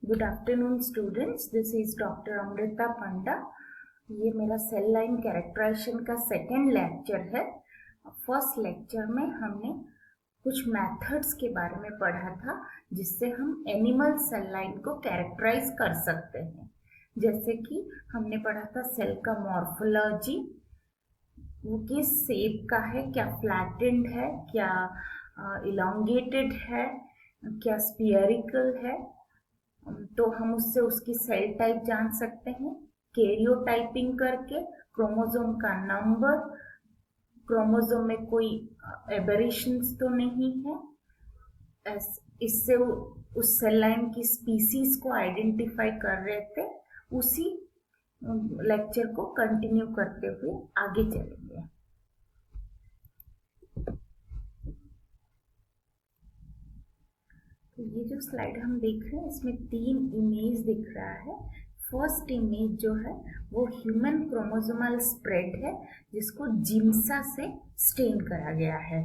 Good afternoon students, this is doctor Amrita Panda. ये मेरा cell line characterization का सेकेंड लेक्चर है। फर्स्ट लेक्चर में हमने कुछ मेथड्स के बारे में पढ़ा था जिससे हम एनिमल सेल लाइन को कैरेक्टराइज कर सकते हैं। जैसे कि हमने पढ़ा था सेल का मॉर्फोलॉजी, वो किस शेप का है, क्या फ्लैटेंड है, क्या इलोंगेटेड है, क्या स्फीयरिकल है। तो हम उससे उसकी सेल टाइप जान सकते हैं कैरियोटाइपिंग करके। क्रोमोसोम का नंबर, क्रोमोसोम में कोई एबेरेशंस तो नहीं है, इससे उस सेल लाइन की स्पीसीज को आइडेंटिफाई कर रहे थे। उसी लेक्चर को कंटिन्यू करते हुए आगे चलेंगे। तो ये जो स्लाइड हम देख रहे हैं इसमें 3 इमेज दिख रहा है। फर्स्ट इमेज जो है वो ह्यूमन क्रोमोसोमल स्प्रेड है जिसको जिम्सा से स्टेन करा गया है।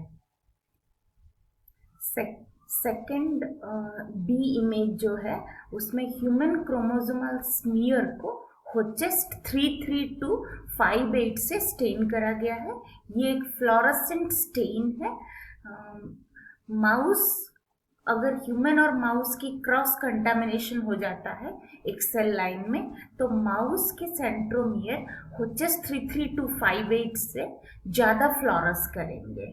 सेकंड बी इमेज जो है उसमें ह्यूमन क्रोमोसोमल स्मीयर को होचेस्ट 33258 से स्टेन करा गया है। ये एक फ्लोरोसेंट स्टेन है। माउस, अगर ह्यूमन और माउस की क्रॉस कंटामिनेशन हो जाता है एक सेल लाइन में तो माउस के सेंट्रोमियर होचेस 33258 से ज़्यादा फ्लोरस करेंगे।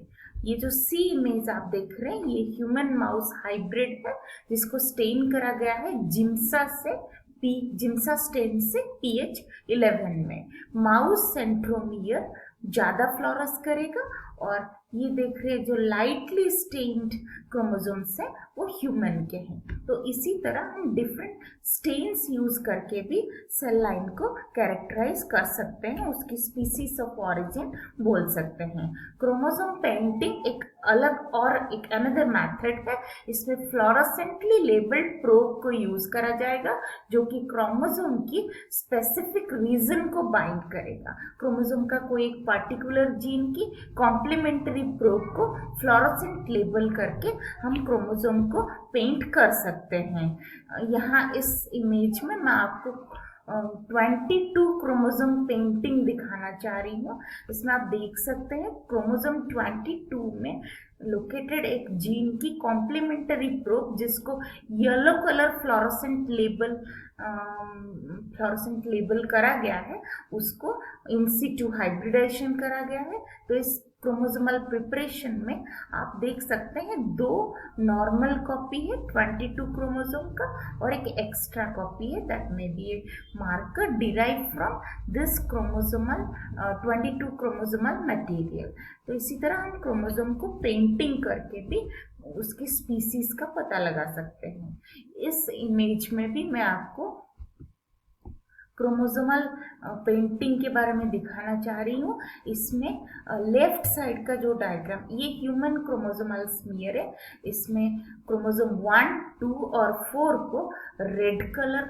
ये जो सी इमेज आप देख रहे हैं ये ह्यूमन माउस हाइब्रिड है जिसको स्टेन करा गया है जिम्सा स्टेन से pH11 में। माउस सेंट्रोमियर ज़्यादा फ्लोरस करेगा और ये देख रहे हैं जो लाइटली स्टेन्ड क्रोमोसोम्स है वो ह्यूमन के हैं। तो इसी तरह हम डिफरेंट स्टेन्स यूज करके भी सेल लाइन को कैरेक्टराइज कर सकते हैं, उसकी स्पीसीज ऑफ ऑरिजिन बोल सकते हैं। क्रोमोसोम पेंटिंग एक अलग और एक अनदर मेथड है। इसमें फ्लोरोसेंटली लेबल्ड प्रोब को यूज करा जाएगा जो कि क्रोमोसोम की स्पेसिफिक रीजन को बाइंड करेगा। क्रोमोसोम का कोई एक पर्टिकुलर जीन की कॉम्प्लीमेंट्री प्रोब को फ्लोरोसेंट लेबल करके हम क्रोमोसोम को पेंट कर सकते हैं। यहाँ इस इमेज में मैं आपको 22 क्रोमोसोम पेंटिंग दिखाना चाह रही हूँ। इसमें आप देख सकते हैं क्रोमोसोम 22 में लोकेटेड एक जीन की कॉम्प्लीमेंट्री प्रोब जिसको येलो कलर फ्लोरोसेंट लेबल करा गया है, उसको इन सिटू हाइब्रिडाइजेशन करा गया है। तो इस क्रोमोसोमल प्रिपरेशन में आप देख सकते हैं 2 नॉर्मल कॉपी है 22 क्रोमोसोम का और एक एक्स्ट्रा कॉपी है that may be A marker derive from this chromosomal 22 chromosomal material. तो इसी तरह हम क्रोमोसोम को पेंटिंग करके भी उसकी स्पीसीज का पता लगा सकते हैं। इस इमेज में भी मैं आपको क्रोमोसोमल पेंटिंग के बारे में दिखाना चाह रही हूँ। इसमें लेफ्ट साइड का जो डायग्राम, ये ह्यूमन क्रोमोसोमल स्मीयर है। इसमें क्रोमोसोम 1, 2 और 4 को red colour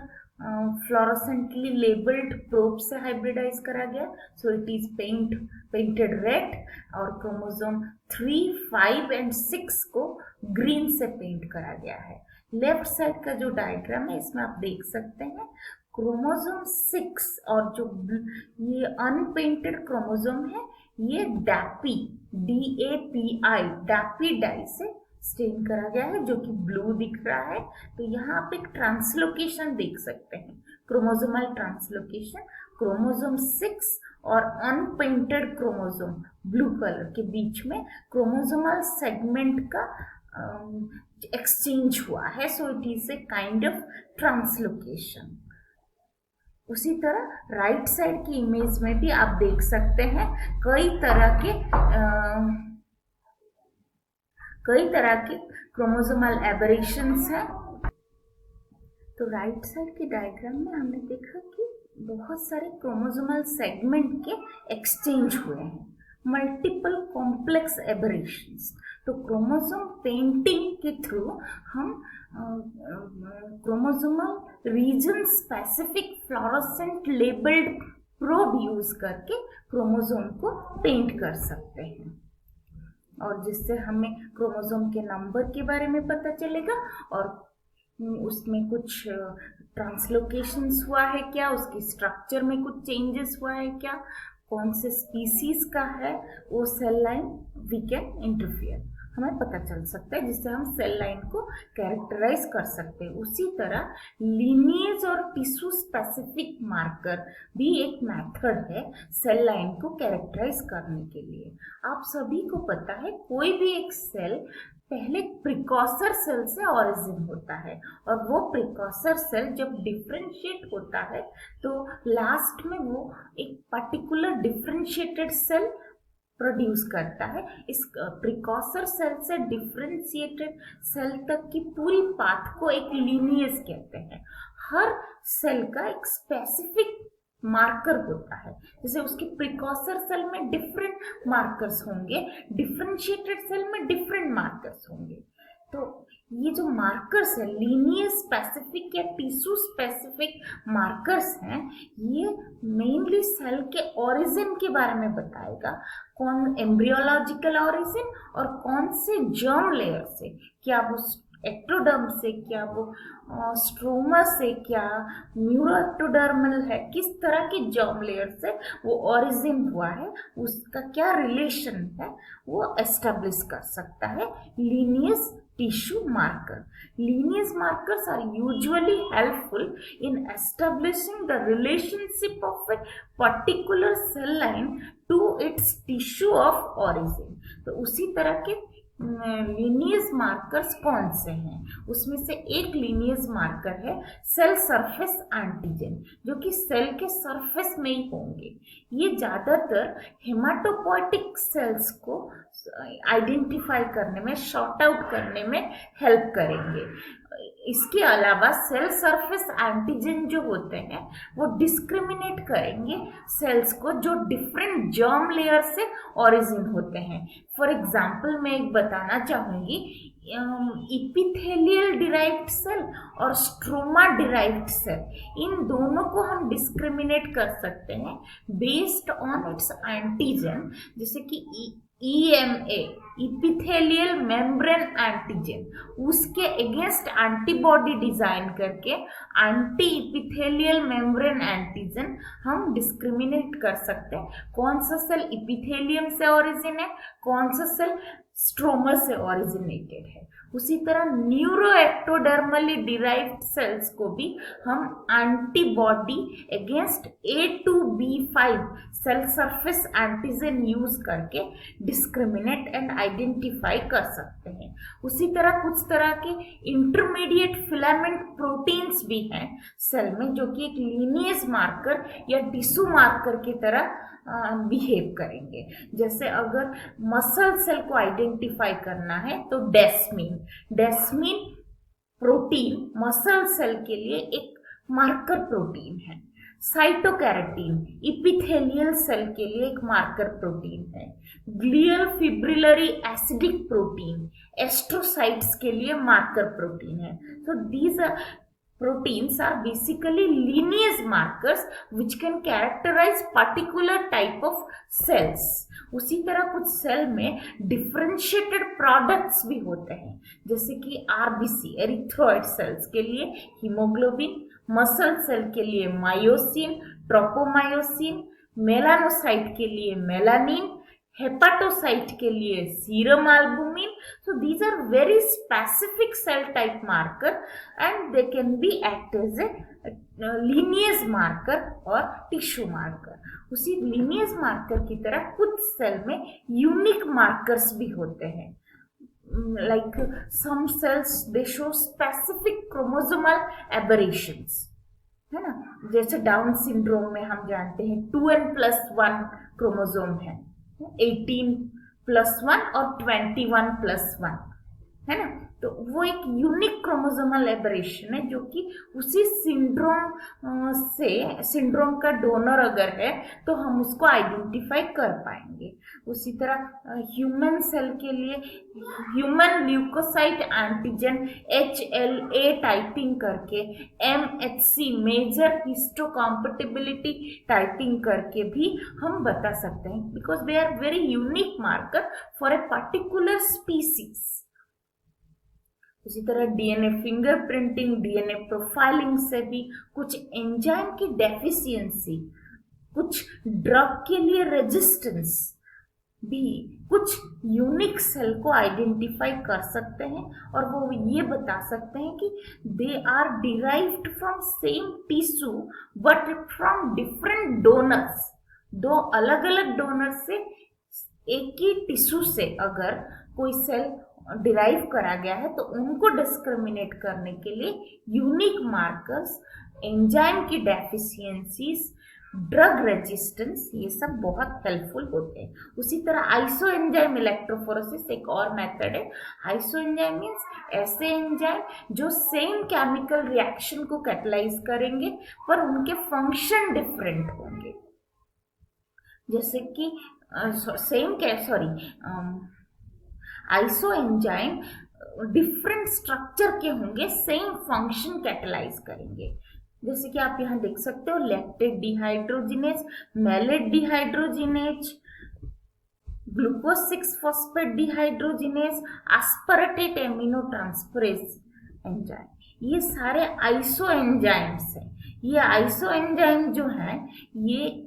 fluorescently labelled probe से हाइब्रिडाइज करा गया, so it is painted red. और क्रोमोसोम 3, 5 एंड 6 को ग्रीन से पेंट करा गया है। लेफ्ट साइड का जो डायग्राम है इसमें आप देख सकते हैं क्रोमोसोम 6 और जो ये अनपेंटेड क्रोमोसोम है ये डैपी डाई से स्टेन करा गया है जो कि ब्लू दिख रहा है। तो यहाँ आप एक ट्रांसलोकेशन देख सकते हैं, क्रोमोसोमल ट्रांसलोकेशन। क्रोमोसोम 6 और अनपेंटेड क्रोमोसोम ब्लू कलर के बीच में क्रोमोसोमल सेगमेंट का एक्सचेंज हुआ है, so it is a kind of translocation. उसी तरह राइट साइड की इमेज में भी आप देख सकते हैं कई तरह के क्रोमोसोमल एबरेशंस हैं। तो राइट साइड के डायग्राम में हमने देखा कि बहुत सारे क्रोमोसोमल सेगमेंट के एक्सचेंज हुए हैं, मल्टीपल कॉम्प्लेक्स एबरेशंस। तो क्रोमोसोम पेंटिंग के थ्रू हम chromosomal region specific fluorescent labelled probe use करके क्रोमोसोम को पेंट कर सकते हैं और जिससे हमें क्रोमोसोम के नंबर के बारे में पता चलेगा और उसमें कुछ ट्रांसलोकेशंस हुआ है क्या, उसकी स्ट्रक्चर में कुछ चेंजेस हुआ है क्या, कौन से स्पीसीज का है वो cell line we can interfere, हमें पता चल सकता है, जिससे हम सेल लाइन को कैरेक्टराइज कर सकते हैं। उसी तरह लीनिएज और टिश्यू स्पेसिफिक मार्कर भी एक मेथड है सेल लाइन को कैरेक्टराइज करने के लिए। आप सभी को पता है कोई भी एक सेल पहले प्रिकॉसर सेल से ऑरिजिन होता है, और वो प्रिकॉसर सेल जब डिफ्रेंशिएट होता है तो लास्ट में वो एक पर्टिकुलर डिफ्रेंशिएटेड सेल प्रोड्यूस करता है। इस प्रिकॉसर सेल से डिफ्रेंशिएटेड सेल तक की पूरी पाथ को एक लीनिएज कहते हैं। हर सेल का एक स्पेसिफिक मार्कर होता है, जैसे उसके प्रिकॉसर सेल में डिफरेंट मार्कर्स होंगे, डिफरेंशिएटेड सेल में डिफरेंट मार्कर्स होंगे। तो ये जो मार्कर्स है लीनिएज स्पेसिफिक या टिश्यू स्पेसिफिक मार्कर्स हैं, ये मेनली सेल के ओरिजिन के बारे में बताएगा, कौन एम्ब्रियोलॉजिकल ओरिजिन और कौन से जर्म लेयर से, क्या वो एक्टोडर्म से, क्या वो स्ट्रोमा से, क्या न्यूरोएक्टोडर्मल है, किस तरह के जर्म लेयर से वो ओरिजिन हुआ है, उसका क्या रिलेशन है, वो एस्टेब्लिश कर सकता है lineage tissue marker. Lineage markers are usually helpful in establishing the relationship of a particular cell line to its tissue of origin. तो उसी तरह के लीनिएज मार्कर्स कौन से हैं, उसमें से एक लीनिएज मार्कर है सेल सरफेस एंटीजन, जो कि सेल के सरफेस में ही होंगे। ये ज़्यादातर हेमाटोपोइटिक सेल्स को आइडेंटिफाई करने में, शॉर्ट आउट करने में हेल्प करेंगे। इसके अलावा सेल सरफेस एंटीजन जो होते हैं वो डिस्क्रिमिनेट करेंगे सेल्स को जो डिफरेंट जर्म लेयर से ओरिजिन होते हैं। फॉर एग्जाम्पल मैं एक बताना चाहूँगी, इपिथेलियल डिराइव्ड सेल और स्ट्रोमा डिराइव्ड सेल, इन दोनों को हम डिस्क्रिमिनेट कर सकते हैं बेस्ड ऑन इट्स एंटीजन, जैसे कि EMA इपिथेलियल मेम्ब्रेन एंटीजन, उसके अगेंस्ट एंटीबॉडी डिजाइन करके एंटी इपिथेलियल मेम्ब्रेन एंटीजन हम डिस्क्रिमिनेट कर सकते हैं कौन सा सेल इपिथेलियम से ओरिजिन है, कौन सा सेल स्ट्रोमा से ओरिजिनेटेड है। उसी तरह न्यूरोएक्टोडर्मली डिराइव्ड सेल्स को भी हम antibody against A2B5 cell surface antigen use करके डिस्क्रिमिनेट एंड आइडेंटिफाई कर सकते हैं। उसी तरह कुछ तरह के इंटरमीडिएट फिलामेंट प्रोटीन्स भी हैं सेल में, जो कि एक लीनिएज मार्कर या टिश्यू मार्कर की तरह बिहेव करेंगे। जैसे अगर मसल सेल को आइडेंटिफाई करना है तो डेस्मीन प्रोटीन मसल सेल के लिए एक मार्कर प्रोटीन है। साइटोकैरेटीन इपिथेलियल सेल के लिए एक मार्कर प्रोटीन है। Glial fibrillary acidic protein astrocytes के लिए मार्कर प्रोटीन है। तो these are proteins are basically lineage markers which can characterize particular type of cells. उसी तरह कुछ सेल में डिफरेंशिएटेड प्रोडक्ट्स भी होते हैं, जैसे कि आरबीसी एरिथ्रोइड सेल्स के लिए हीमोग्लोबिन, मसल सेल के लिए मायोसिन, ट्रोपोमायोसिन, मेलानोसाइट के लिए मेलानिन, हेपाटोसाइट के लिए serum albumin. So these are very specific cell type marker and they can be act as a lineage marker or tissue marker. उसी lineage marker की तरह कुछ सेल में यूनिक मार्कर्स भी होते हैं, like some cells they show specific chromosomal aberrations, है ना। जैसे डाउन सिंड्रोम में हम जानते हैं 2n+1 क्रोमोसोम है, 18+1 और 21+1, है ना। तो वो एक यूनिक क्रोमोसोमल एबरेशन है जो कि उसी सिंड्रोम का डोनर अगर है तो हम उसको आइडेंटिफाई कर पाएंगे। उसी तरह ह्यूमन सेल के लिए human leukocyte antigen HLA typing करके, MHC मेजर हिस्टोकॉम्पेटिबिलिटी टाइपिंग करके भी हम बता सकते हैं, because they are very unique marker for a particular species. उसी तरह डीएनए फिंगरप्रिंटिंग, डीएनए प्रोफाइलिंग से भी कुछ एंजाइम की डेफिशिएंसी, कुछ ड्रग के लिए रेजिस्टेंस भी कुछ यूनिक सेल को आइडेंटिफाई कर सकते हैं और वो ये बता सकते हैं कि they are derived from same tissue but from different donors. दो अलग अलग डोनर से एक ही टिश्यू से अगर कोई सेल डिराइव करा गया है तो उनको डिस्क्रिमिनेट करने के लिए यूनिक मार्कर्स, एंजाइम की डेफिशिएंसीज, ड्रग रेजिस्टेंस, ये सब बहुत हेल्पफुल होते हैं। उसी तरह आइसो एंजाइम इलेक्ट्रोफोरेसिस एक और मेथड है। आइसो एंजाइम मीन्स ऐसे एंजाइम जो सेम केमिकल रिएक्शन को कैटलाइज करेंगे पर उनके फंक्शन डिफरेंट होंगे। जैसे कि आइसो एंजाइम डिफरेंट स्ट्रक्चर के होंगे, सेम फंक्शन कैटलाइज करेंगे। जैसे कि आप यहाँ देख सकते हो lactate dehydrogenase, malate dehydrogenase, glucose six phosphate dehydrogenase, aspartate amino transferase enzyme, ये सारे आइसो एंजाइम्स हैं। ये आइसो एंजाइम जो है ये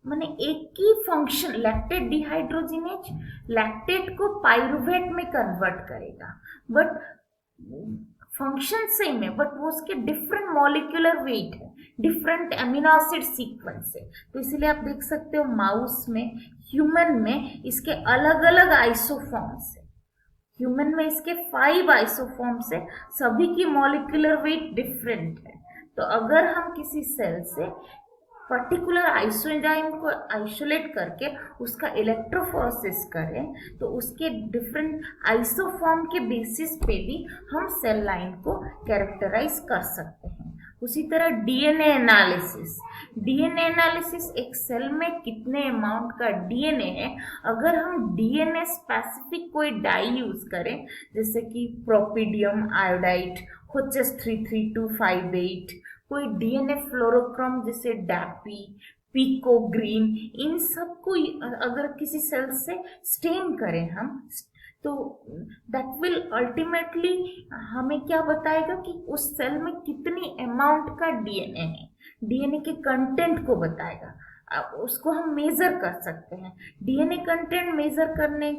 माने एक ही फंक्शन, लैक्टेट डिहाइड्रोजिनेज लैक्टेट को पाइरुवेट में कन्वर्ट करेगा बट फंक्शन सेम है, बट वो उसके डिफरेंट मॉलिक्यूलर वेट है, डिफरेंट एमिनो एसिड सीक्वेंस है। तो इसीलिए आप देख सकते हो माउस में, ह्यूमन में इसके अलग अलग आइसोफॉर्म्स है। ह्यूमन में इसके 5 आइसोफॉर्म्स है, सभी की मॉलिक्यूलर वेट डिफरेंट है। तो अगर हम किसी सेल से पर्टिकुलर आइसोएंजाइम को आइसोलेट करके उसका इलेक्ट्रोफोरेसिस करें तो उसके डिफरेंट आइसोफॉर्म के बेसिस पे भी हम सेल लाइन को कैरेक्टराइज कर सकते हैं। उसी तरह डीएनए एनालिसिस, डीएनए एनालिसिस एक सेल में कितने अमाउंट का डीएनए है, अगर हम डीएनए स्पेसिफिक कोई डाई यूज करें जैसे कि प्रोपीडियम आयोडाइड, HH33258, कोई डीएनए फ्लोरोक्रोम जैसे डैपी, पीको ग्रीन, इन सब को अगर किसी सेल से स्टेन करें हम तो दैट विल अल्टीमेटली हमें क्या बताएगा कि उस सेल में कितनी अमाउंट का डीएनए है, डीएनए के कंटेंट को बताएगा। उसको हम मेजर कर सकते हैं। डीएनए कंटेंट मेजर करने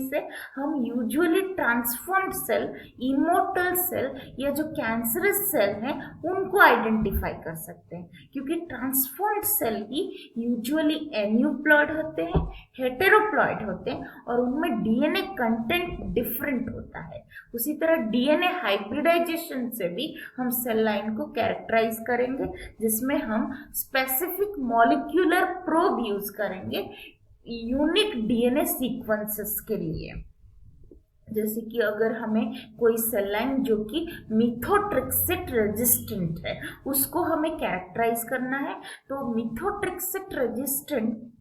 से हम usually transformed cell, immortal cell या जो कैंसरस सेल हैं उनको आइडेंटिफाई कर सकते हैं, क्योंकि ट्रांसफॉर्म्ड सेल ही यूजुअली एन्यूप्लॉइड होते हैं, हेटेरोप्लॉइड होते हैं और उनमें डीएनए कंटेंट डिफरेंट होता है। उसी तरह डीएनए हाइब्रिडाइजेशन से भी हम सेल लाइन को कैरेक्टराइज करेंगे, जिसमें हम स्पेसिफिक मॉलिक्यूलर प्रोब यूज करेंगे यूनिक डीएनए सीक्वेंसेस के लिए। जैसे कि अगर हमें कोई सेल लाइन जो कि मिथोट्रिक्सिट रेजिस्टेंट है उसको हमें कैरेक्टराइज करना है, तो मिथोट्रिक्सिट रेजिस्टेंट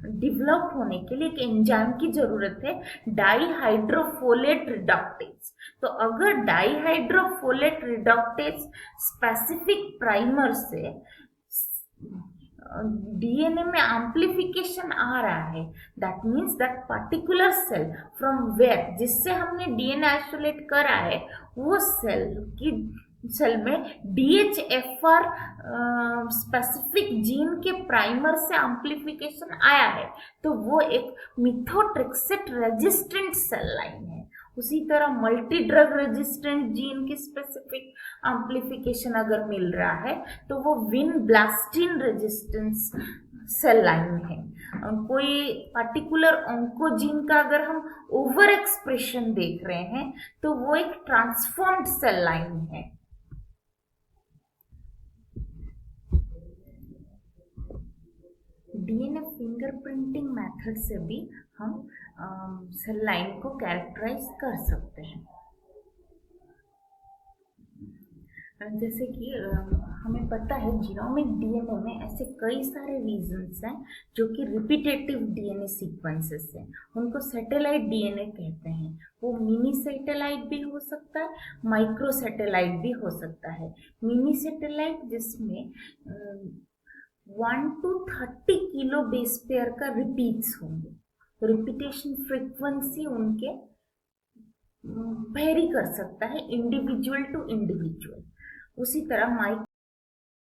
डेवलप होने के लिए एक एंजाइम की जरूरत है, डाईहाइड्रोफोलेट रिडक्टेज। तो अगर डाईहाइड्रोफोलेट रिडक्टेज स्पेसिफिक प्राइमर से डीएनए में एम्प्लीफिकेशन आ रहा है, that means that particular cell from where जिससे हमने डीएनए आइसोलेट करा है वो सेल में DHFR स्पेसिफिक जीन के प्राइमर से एम्प्लीफिकेशन आया है, तो वो एक मिथोट्रिक्सिट रेजिस्टेंट सेल लाइन है। उसी तरह मल्टी ड्रग रेजिस्टेंट जीन की स्पेसिफिक एम्प्लीफिकेशन अगर मिल रहा है तो वो विनब्लास्टिन रेजिस्टेंस सेल लाइन है। कोई पर्टिकुलर ऑन्कोजीन का अगर हम ओवर एक्सप्रेशन देख रहे हैं तो वो एक ट्रांसफॉर्म्ड सेल लाइन है। डीएनए फिंगरप्रिंटिंग मेथड से भी हम सेल लाइन को कैरेक्टराइज कर सकते हैं। जैसे कि हमें पता है जीनोमिक डीएनए में ऐसे कई सारे रीजन्स हैं जो कि रिपीटेटिव डीएनए सीक्वेंसेस हैं, उनको सैटेलाइट डीएनए कहते हैं। वो मिनी सैटेलाइट भी हो सकता है, माइक्रो सैटेलाइट भी हो सकता है। मिनी सैटेलाइट जिसमें 1 to 30 किलो बेस पेयर का रिपीट्स होंगे, रिपीटेशन फ्रीक्वेंसी उनके वेरी कर सकता है इंडिविजुअल टू इंडिविजुअल। उसी तरह माइक